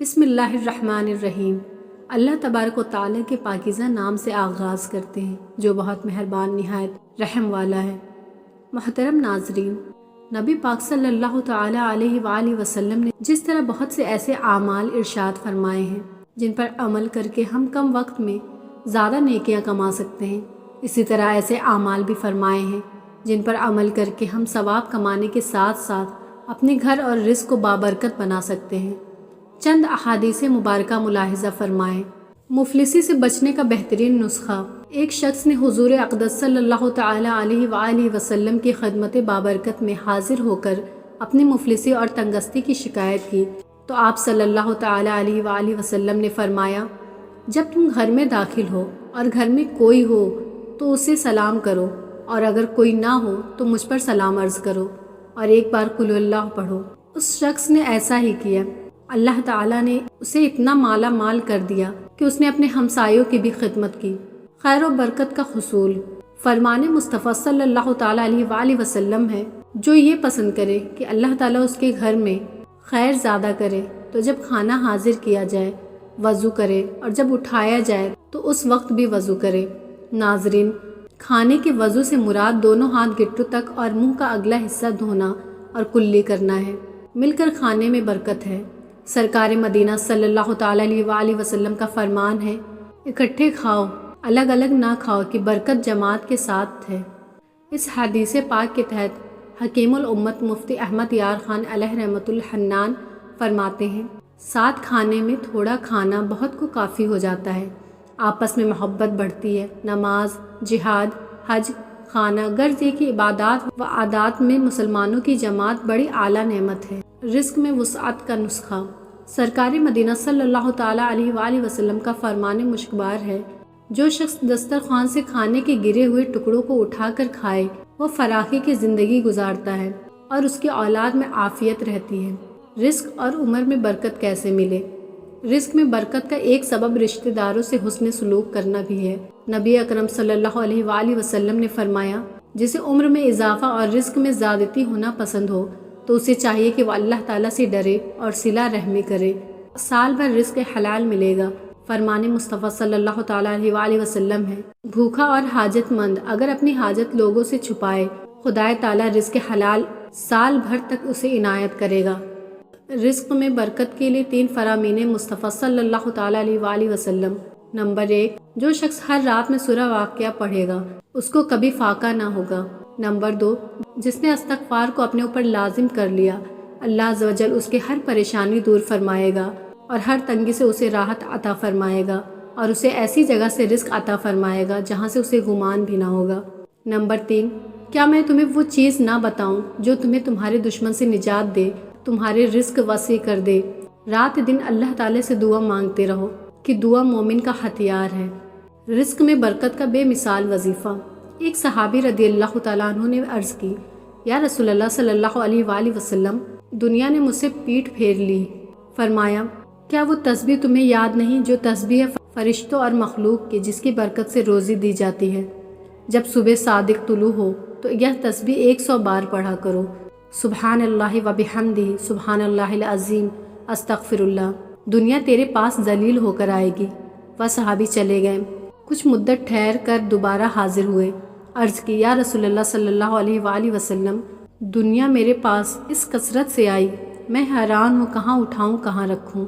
بسم اللہ الرحمن الرحیم۔ اللہ تبارک و تعالیٰ کے پاکیزہ نام سے آغاز کرتے ہیں جو بہت مہربان نہایت رحم والا ہے۔ محترم ناظرین، نبی پاک صلی اللہ تعالیٰ علیہ وآلہ وسلم نے جس طرح بہت سے ایسے اعمال ارشاد فرمائے ہیں جن پر عمل کر کے ہم کم وقت میں زیادہ نیکیاں کما سکتے ہیں، اسی طرح ایسے اعمال بھی فرمائے ہیں جن پر عمل کر کے ہم ثواب کمانے کے ساتھ ساتھ اپنے گھر اور رزق کو بابرکت بنا سکتے ہیں۔ چند احادیث مبارکہ ملاحظہ فرمائیں۔ مفلسی سے بچنے کا بہترین نسخہ۔ ایک شخص نے حضور اقدس صلی اللہ تعالیٰ علیہ وآلہ وسلم کی خدمت بابرکت میں حاضر ہو کر اپنی مفلسی اور تنگستی کی شکایت کی تو آپ صلی اللہ تعالیٰ علیہ وآلہ وسلم نے فرمایا، جب تم گھر میں داخل ہو اور گھر میں کوئی ہو تو اسے سلام کرو، اور اگر کوئی نہ ہو تو مجھ پر سلام عرض کرو اور ایک بار قل اللہ پڑھو۔ اس شخص نے ایسا ہی کیا۔ اللہ تعالیٰ نے اسے اتنا مالا مال کر دیا کہ اس نے اپنے ہمسایوں کی بھی خدمت کی۔ خیر و برکت کا حصول۔ فرمان مصطفیٰ صلی اللہ تعالیٰ علیہ وآلہ وسلم ہے، جو یہ پسند کرے کہ اللہ تعالیٰ اس کے گھر میں خیر زیادہ کرے تو جب کھانا حاضر کیا جائے وضو کرے، اور جب اٹھایا جائے تو اس وقت بھی وضو کرے۔ ناظرین، کھانے کے وضو سے مراد دونوں ہاتھ گٹو تک اور منہ کا اگلا حصہ دھونا اور کلی کرنا ہے۔ مل کر کھانے میں برکت ہے۔ سرکار مدینہ صلی اللہ تعالیٰ علیہ وآلہ وسلم کا فرمان ہے، اکٹھے کھاؤ، الگ الگ نہ کھاؤ کہ برکت جماعت کے ساتھ ہے۔ اس حدیث پاک کے تحت حکیم الامت مفتی احمد یار خان علیہ رحمۃ الحنان فرماتے ہیں، ساتھ کھانے میں تھوڑا کھانا بہت کو کافی ہو جاتا ہے۔ آپس میں محبت بڑھتی ہے۔ نماز، جہاد، حج، خانہ غرض کی عبادات و عادات میں مسلمانوں کی جماعت بڑی اعلیٰ نعمت ہے۔ رزق میں وسعت کا نسخہ۔ سرکار مدینہ صلی اللہ تعالیٰ علیہ وآلہ وسلم کا فرمان مشکبار ہے، جو شخص دسترخوان سے کھانے کے گرے ہوئے ٹکڑوں کو اٹھا کر کھائے وہ فراخی کی زندگی گزارتا ہے اور اس کی اولاد میں عافیت رہتی ہے۔ رزق اور عمر میں برکت کیسے ملے؟ رزق میں برکت کا ایک سبب رشتہ داروں سے حسن سلوک کرنا بھی ہے۔ نبی اکرم صلی اللہ علیہ وآلہ وسلم نے فرمایا، جسے عمر میں اضافہ اور رزق میں زیادتی ہونا پسند ہو تو اسے چاہیے کہ وہ اللہ تعالیٰ سے ڈرے اور صلہ رحمی کرے، سال بھر رزق حلال ملے گا۔ فرمان مصطفیٰ صلی اللہ تعالیٰ علیہ وآلہ وسلم ہے، بھوکا اور حاجت مند اگر اپنی حاجت لوگوں سے چھپائے، خدائے تعالیٰ رزق حلال سال بھر تک اسے عنایت کرے گا۔ رزق میں برکت کے لیے 3 فرامین مصطفیٰ صلی اللہ تعالیٰ علیہ وآلہ وسلم۔ نمبر 1، جو شخص ہر رات میں سورہ واقعہ پڑھے گا اس کو کبھی فاقہ نہ ہوگا۔ نمبر 2، جس نے استغفار کو اپنے اوپر لازم کر لیا، اللہ عز و جل اس کے ہر پریشانی دور فرمائے گا اور ہر تنگی سے اسے راحت عطا فرمائے گا اور اسے ایسی جگہ سے رزق عطا فرمائے گا جہاں سے اسے گمان بھی نہ ہوگا۔ نمبر 3، کیا میں تمہیں وہ چیز نہ بتاؤں جو تمہیں تمہارے دشمن سے نجات دے، تمہارے رزق وسیع کر دے؟ رات دن اللہ تعالیٰ سے دعا مانگتے رہو کہ دعا مومن کا ہتھیار ہے۔ رزق میں برکت کا بے مثال وظیفہ۔ ایک صحابی رضی اللہ تعالیٰ عنہ نے عرض کی، یا رسول اللہ صلی اللہ علیہ وآلہ وسلم، دنیا نے مجھ سے پیٹھ پھیر لی۔ فرمایا، کیا وہ تسبیح تمہیں یاد نہیں جو تسبیح فرشتوں اور مخلوق کی جس کی برکت سے روزی دی جاتی ہے؟ جب صبح صادق طلوع ہو تو یہ تسبیح 100 بار پڑھا کرو، سبحان اللہ و بحمدہ، سبحان اللہ العظیم، استغفر اللہ۔ دنیا تیرے پاس ذلیل ہو کر آئے گی۔ وہ صحابی چلے گئے، کچھ مدت ٹھہر کر دوبارہ حاضر ہوئے۔ عرض کی، یا رسول اللہ صلی اللہ علیہ وآلہ وسلم، دنیا میرے پاس اس کثرت سے آئی، میں حیران ہوں کہاں اٹھاؤں کہاں رکھوں۔